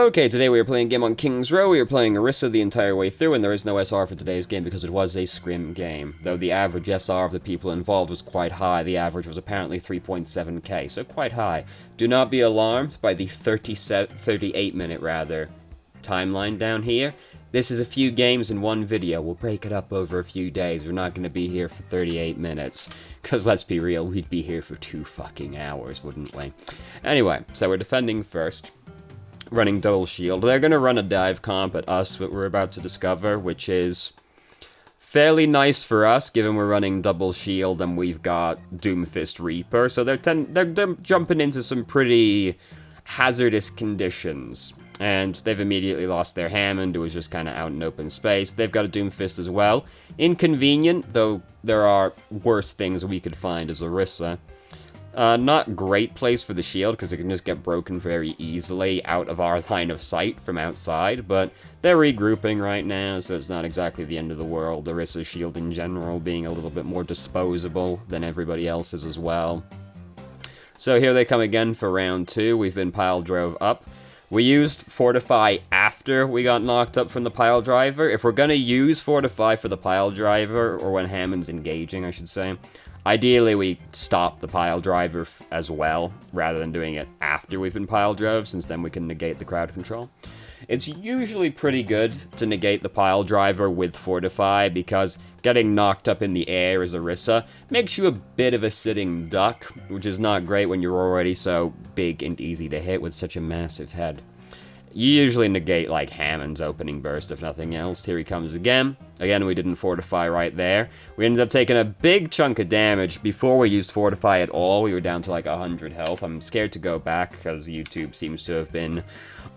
Okay, today we are playing a game on King's Row. We are playing Orisa the entire way through, and there is no SR for today's game because it was a scrim game. Though the average SR of the people involved was quite high. The average was apparently 3.7k, so quite high. Do not be alarmed by the 38 minute timeline down here. This is a few games in one video. We'll break it up over a few days. We're not going to be here for 38 minutes. Because let's be real, we'd be here for 2 fucking hours, wouldn't we? Anyway, so we're defending first. Running double shield. They're going to run a dive comp at us, what we're about to discover, which is fairly nice for us, given we're running double shield and we've got Doomfist Reaper. So they're jumping into some pretty hazardous conditions. And they've immediately lost their Hammond, who was just kind of out in open space. They've got a Doomfist as well. Inconvenient, though there are worse things we could find as Orisa. Not great place for the shield, because it can just get broken very easily out of our line of sight from outside, but they're regrouping right now, so it's not exactly the end of the world. Orisa's shield in general being a little bit more disposable than everybody else's as well. So here they come again for round 2. We've been pile drove up. We used Fortify after we got knocked up from the pile driver. If we're going to use Fortify for the pile driver, or when Hammond's engaging, I should say, ideally we stop the pile driver as well, rather than doing it after we've been pile drove, since then we can negate the crowd control. It's usually pretty good to negate the pile driver with Fortify, because getting knocked up in the air as Orisa makes you a bit of a sitting duck, which is not great when you're already so big and easy to hit with such a massive head. You usually negate, like, Hammond's opening burst, if nothing else. Here he comes again. Again, we didn't Fortify right there. We ended up taking a big chunk of damage before we used Fortify at all. We were down to, like, 100 health. I'm scared to go back, because YouTube seems to have been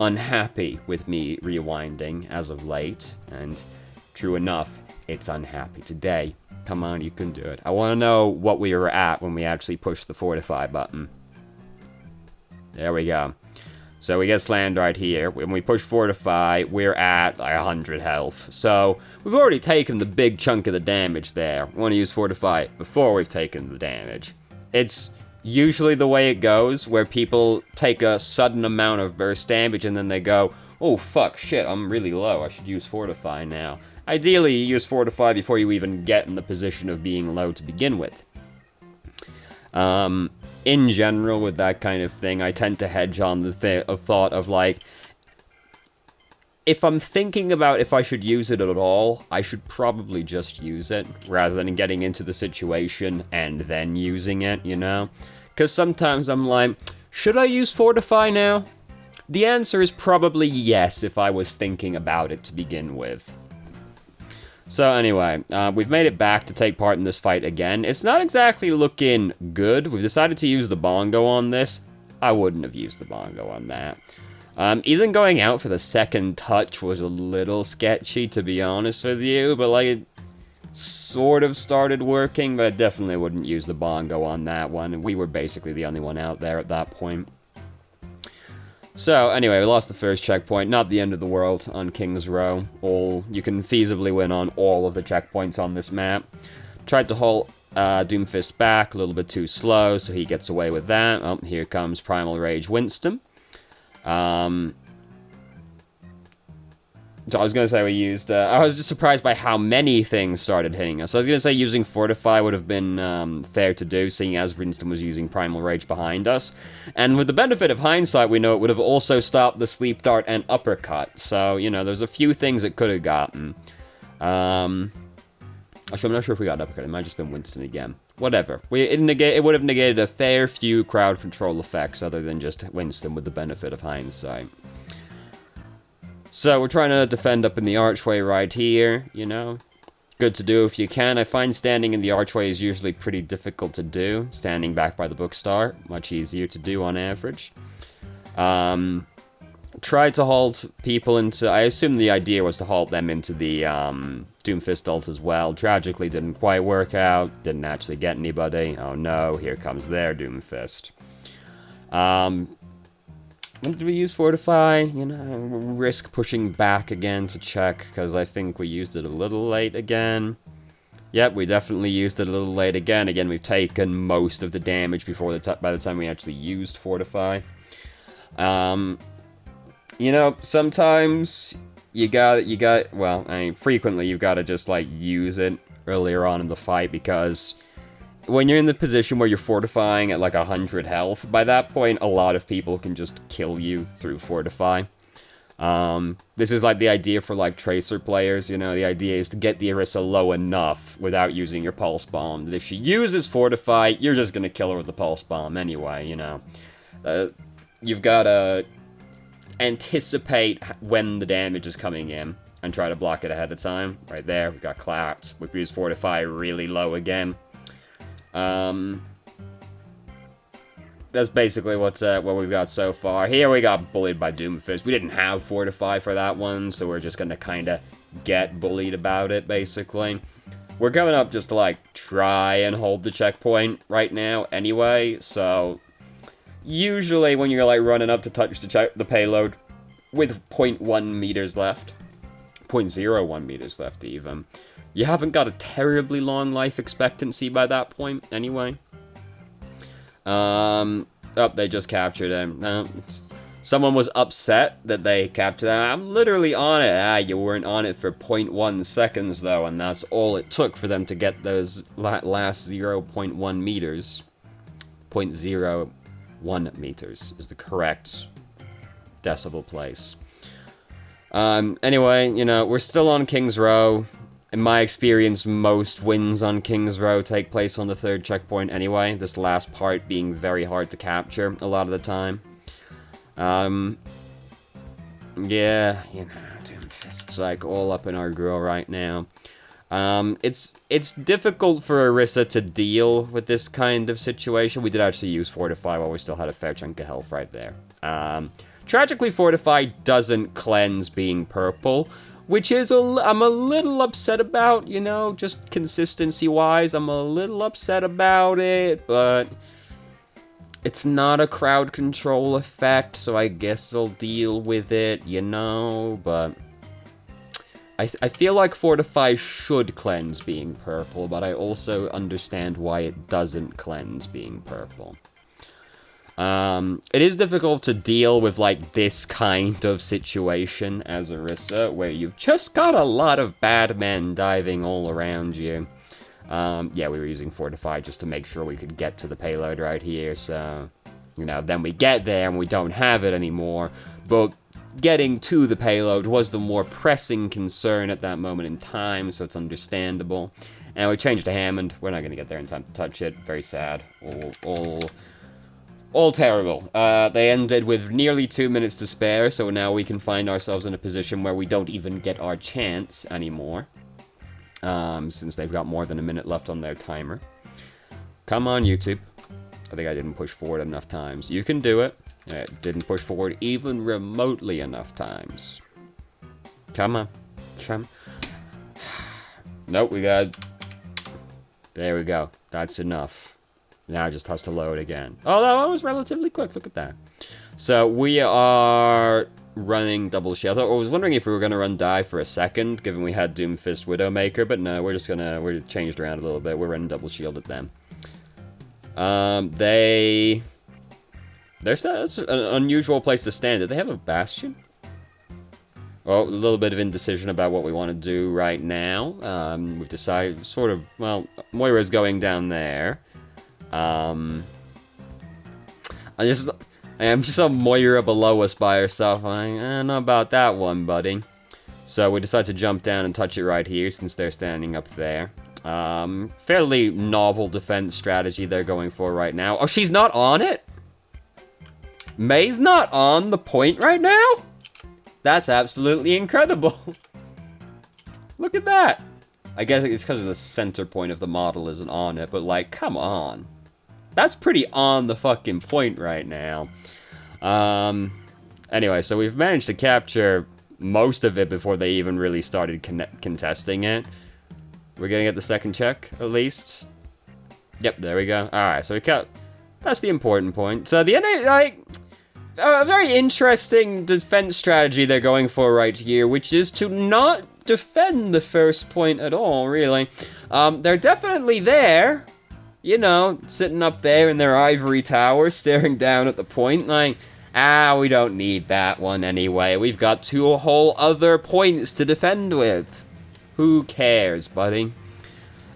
unhappy with me rewinding as of late. And true enough, it's unhappy today. Come on, you can do it. I want to know what we were at when we actually pushed the Fortify button. There we go. So we get slammed right here. When we push Fortify, we're at like 100 health. So we've already taken the big chunk of the damage there. We want to use Fortify before we've taken the damage. It's usually the way it goes, where people take a sudden amount of burst damage and then they go, oh fuck, shit, I'm really low, I should use Fortify now. Ideally, you use Fortify before you even get in the position of being low to begin with. In general, with that kind of thing, I tend to hedge on the thought of, like, if I'm thinking about if I should use it at all, I should probably just use it, rather than getting into the situation and then using it, you know? Because sometimes I'm like, should I use Fortify now? The answer is probably yes, if I was thinking about it to begin with. So anyway, we've made it back to take part in this fight again. It's not exactly looking good. We've decided to use the bongo on this. I wouldn't have used the bongo on that. Even going out for the second touch was a little sketchy, to be honest with you. But, like, it sort of started working, but I definitely wouldn't use the bongo on that one. We were basically the only one out there at that point. So, anyway, we lost the first checkpoint. Not the end of the world on King's Row. You can feasibly win on all of the checkpoints on this map. Tried to hold Doomfist back, a little bit too slow, so he gets away with that. Oh, here comes Primal Rage Winston. So I was going to say we used... I was just surprised by how many things started hitting us. I was going to say using Fortify would have been fair to do, seeing as Winston was using Primal Rage behind us. And with the benefit of hindsight, we know it would have also stopped the Sleep Dart and Uppercut. So, you know, there's a few things it could have gotten. Actually, I'm not sure if we got an Uppercut. It might have just been Winston again. Whatever. It would have negated a fair few crowd control effects other than just Winston with the benefit of hindsight. So we're trying to defend up in the archway right here, you know. Good to do if you can. I find standing in the archway is usually pretty difficult to do. Standing back by the bookstore, much easier to do on average. Tried to halt people into... I assume the idea was to halt them into the Doomfist ult as well. Tragically didn't quite work out. Didn't actually get anybody. Oh no, here comes their Doomfist. When did we use Fortify? You know, risk pushing back again to check, because I think we used it a little late again. Yep, we definitely used it a little late again. Again, we've taken most of the damage before by the time we actually used Fortify. You know, sometimes well, I mean, frequently you've got to just, like, use it earlier on in the fight, because when you're in the position where you're fortifying at, like, 100 health, by that point, a lot of people can just kill you through fortify. This is, like, the idea for, like, Tracer players, you know, the idea is to get the Orisa low enough without using your Pulse Bomb, that if she uses Fortify, you're just gonna kill her with the Pulse Bomb anyway, you know. You've gotta anticipate when the damage is coming in and try to block it ahead of time. Right there, we got clapped. We use Fortify really low again. That's basically what we've got so far. Here we got bullied by Doomfist. We didn't have Fortify for that one, so we're just gonna kind of get bullied about it, basically. We're coming up just to, like, try and hold the checkpoint right now anyway, so usually when you're, like, running up to touch the payload with 0.1 meters left, 0.01 meters left even, you haven't got a terribly long life expectancy by that point anyway. Oh, they just captured him. Someone was upset that they captured him. I'm literally on it. You weren't on it for 0.1 seconds, though, and that's all it took for them to get those last 0.1 meters. 0.01 meters is the correct decibel place. Anyway, you know, we're still on King's Row. In my experience, most wins on King's Row take place on the third checkpoint anyway, this last part being very hard to capture a lot of the time. Yeah, you know, Doomfist's, like, all up in our grill right now. It's difficult for Orisa to deal with this kind of situation. We did actually use Fortify while we still had a fair chunk of health right there. Tragically, Fortify doesn't cleanse being purple, which is I'm a little upset about, you know, just consistency-wise. I'm a little upset about it, but it's not a crowd control effect, so I guess I'll deal with it, you know, but I feel like Fortify should cleanse being purple, but I also understand why it doesn't cleanse being purple. It is difficult to deal with, like, this kind of situation as Orisa, where you've just got a lot of bad men diving all around you. Yeah, we were using Fortify just to make sure we could get to the payload right here, so, you know, then we get there and we don't have it anymore, but getting to the payload was the more pressing concern at that moment in time, so it's understandable. And we changed to Hammond. We're not going to get there in time to touch it. Very sad. All terrible. They ended with nearly 2 minutes to spare, so now we can find ourselves in a position where we don't even get our chance anymore. Since they've got more than a minute left on their timer. Come on, YouTube. I think I didn't push forward enough times. You can do it. It didn't push forward even remotely enough times. Come on. Come. Nope, we got... There we go. That's enough. Now it just has to load again. Oh, that was relatively quick. Look at that. So we are running double shield. I was wondering if we were going to run die for a second, given we had Doomfist Widowmaker, but no, we're changed around a little bit. We're running double shield at them. That's an unusual place to stand. Did they have a bastion? Well, a little bit of indecision about what we want to do right now. We've decided, sort of, well, Moira's going down there. I am just a Moira below us by herself. I don't know about that one, buddy. So we decide to jump down and touch it right here, since they're standing up there. Fairly novel defense strategy they're going for right now. Oh, she's not on it? May's not on the point right now? That's absolutely incredible. Look at that. I guess it's because the center point of the model isn't on it, but, like, come on. That's pretty on the fucking point right now. Anyway, so we've managed to capture most of it before they even really started contesting it. We're gonna get the second check, at least. Yep, there we go. Alright, so we got... That's the important point. So the end, like... A very interesting defense strategy they're going for right here, which is to not defend the first point at all, really. They're definitely there. You know, sitting up there in their ivory tower, staring down at the point. Like, We don't need that one anyway. We've got 2 whole other points to defend with. Who cares, buddy?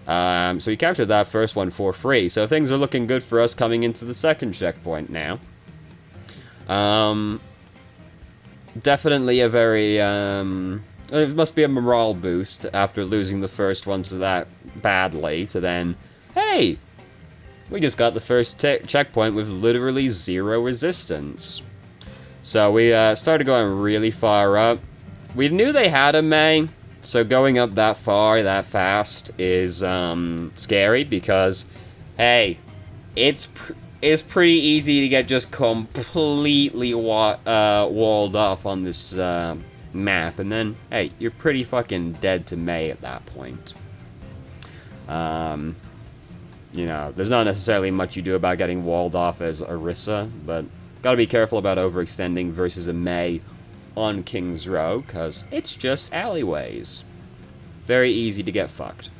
So we captured that first one for free, so things are looking good for us coming into the second checkpoint now. Definitely a very, it must be a morale boost after losing the first one to that badly, to then, hey, we just got the first checkpoint with literally 0 resistance. So we started going really far up. We knew they had a May, so going up that far, that fast is scary because, hey, it's pretty easy to get just completely walled off on this map, and then, hey, you're pretty fucking dead to May at that point. You know, there's not necessarily much you do about getting walled off as Orisa, but gotta be careful about overextending versus a May on King's Row, because it's just alleyways. Very easy to get fucked.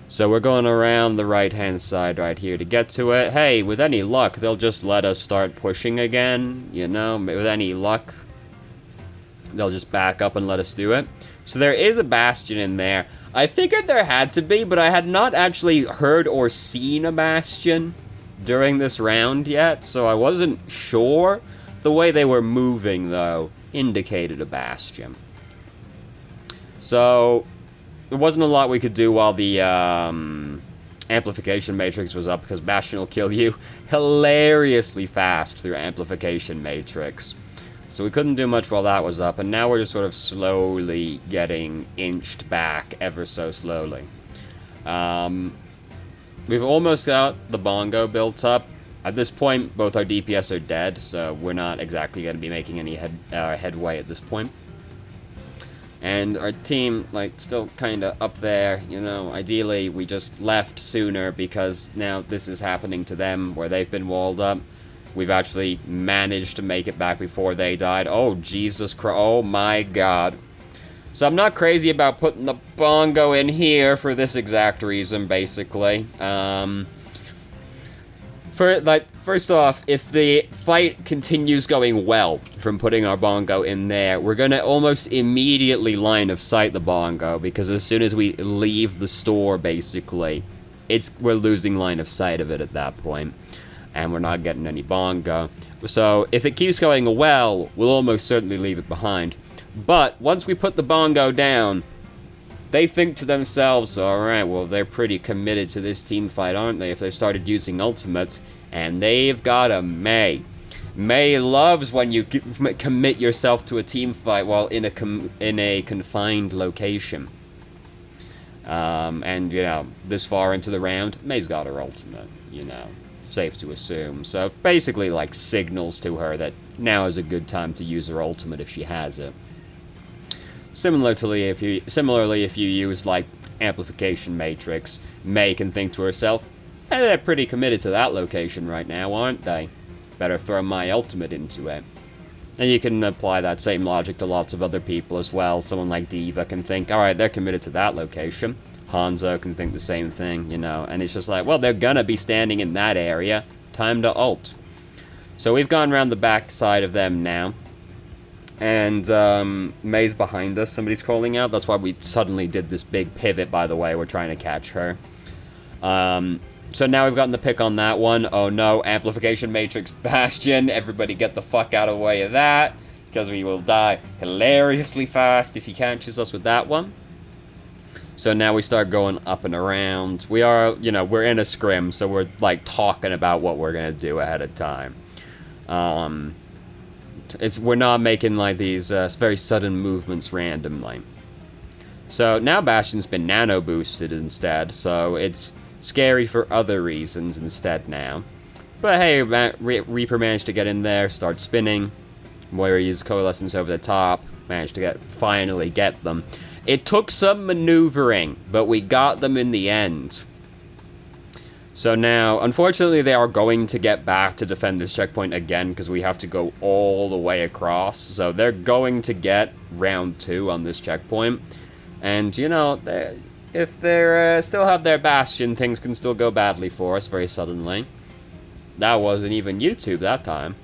So we're going around the right-hand side right here to get to it. Hey, with any luck, they'll just let us start pushing again, you know? With any luck, they'll just back up and let us do it. So there is a Bastion in there. I figured there had to be, but I had not actually heard or seen a Bastion during this round yet, so I wasn't sure. The way they were moving, though, indicated a Bastion. So there wasn't a lot we could do while the amplification matrix was up, because Bastion will kill you hilariously fast through amplification matrix. So we couldn't do much while that was up, and now we're just sort of slowly getting inched back, ever so slowly. We've almost got the bongo built up. At this point, both our DPS are dead, so we're not exactly going to be making any headway at this point. And our team, like, still kind of up there, you know. Ideally, we just left sooner because now this is happening to them, where they've been walled up. We've actually managed to make it back before they died. Oh, Jesus Christ. Oh, my God. So I'm not crazy about putting the bongo in here for this exact reason, basically. First off, if the fight continues going well from putting our bongo in there, we're going to almost immediately line of sight the bongo, because as soon as we leave the store, basically, we're losing line of sight of it at that point. And we're not getting any bongo. So if it keeps going well, we'll almost certainly leave it behind. But once we put the bongo down, they think to themselves, alright, well, they're pretty committed to this team fight, aren't they, if they started using ultimates? And they've got a May. May loves when you commit yourself to a team fight while in a confined location. And, you know, this far into the round, May's got her ultimate, you know. Safe to assume. So basically, like, signals to her that now is a good time to use her ultimate if she has it. Similarly, if you use, like, amplification matrix, May can think to herself, hey, they're pretty committed to that location right now, aren't they? Better throw my ultimate into it. And you can apply that same logic to lots of other people as well. Someone like Diva can think, alright, they're committed to that location. Hanzo can think the same thing, you know, and it's just like, well, they're gonna be standing in that area. Time to ult. So we've gone around the back side of them now. And May's behind us. Somebody's calling out. That's why we suddenly did this big pivot, by the way. We're trying to catch her. So now we've gotten the pick on that one. Oh no, amplification matrix Bastion. Everybody get the fuck out of the way of that, because we will die hilariously fast if he catches us with that one. So now we start going up and around. We are, you know, we're in a scrim, so we're, like, talking about what we're going to do ahead of time. We're not making, like, these very sudden movements randomly. So now Bastion's been nano-boosted instead, so it's scary for other reasons instead now. But hey, Reaper managed to get in there, start spinning. Moira used Coalescence over the top, managed to finally get them. It took some maneuvering, but we got them in the end. So now, unfortunately, they are going to get back to defend this checkpoint again, because we have to go all the way across. So they're going to get round 2 on this checkpoint. And, you know, if they still have their Bastion, things can still go badly for us very suddenly. That wasn't even YouTube that time.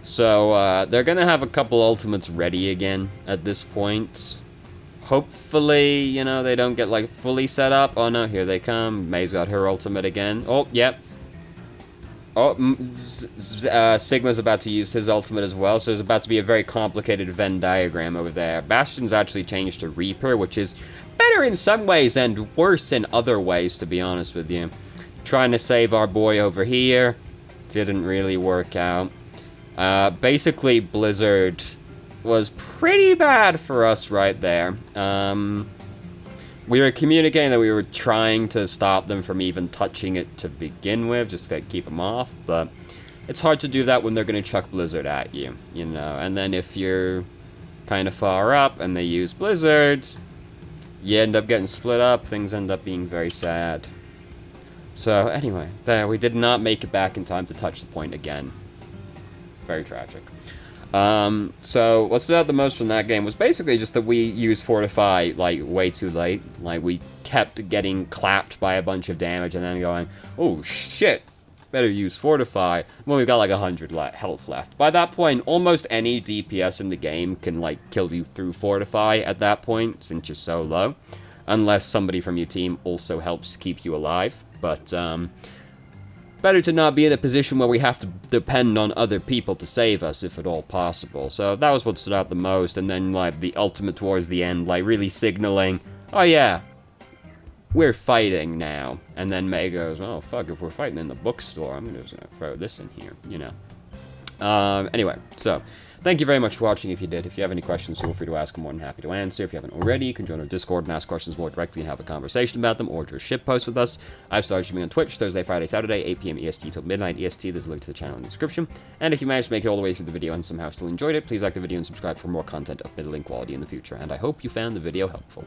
So, they're gonna have a couple ultimates ready again at this point. Hopefully, you know, they don't get, like, fully set up. Oh, no, here they come. May's got her ultimate again. Oh, yep. Oh, Sigma's about to use his ultimate as well, so there's about to be a very complicated Venn diagram over there. Bastion's actually changed to Reaper, which is better in some ways and worse in other ways, to be honest with you. Trying to save our boy over here. Didn't really work out. Basically, Blizzard was pretty bad for us right there. We were communicating that we were trying to stop them from even touching it to begin with, just to keep them off, but it's hard to do that when they're going to chuck Blizzard at you, you know, and then if you're kind of far up and they use Blizzard, you end up getting split up, things end up being very sad. So, anyway, there, we did not make it back in time to touch the point again. Very tragic. So, what stood out the most from that game was basically just that we used Fortify, like, way too late. Like, we kept getting clapped by a bunch of damage and then going, oh, shit, better use Fortify, when we've got, like, 100 health left. By that point, almost any DPS in the game can, like, kill you through Fortify at that point, since you're so low. Unless somebody from your team also helps keep you alive. But, better to not be in a position where we have to depend on other people to save us, if at all possible. So that was what stood out the most, and then, like, the ultimate towards the end, like, really signaling, oh yeah, we're fighting now. And then May goes, oh fuck, if we're fighting in the bookstore, I'm just gonna throw this in here, you know. Anyway, so, thank you very much for watching if you did. If you have any questions, feel free to ask. I'm more than happy to answer. If you haven't already, you can join our Discord and ask questions more directly and have a conversation about them, or just shitpost with us. I've started streaming on Twitch Thursday, Friday, Saturday, 8 p.m. EST till midnight EST. There's a link to the channel in the description. And if you managed to make it all the way through the video and somehow still enjoyed it, please like the video and subscribe for more content of middling quality in the future. And I hope you found the video helpful.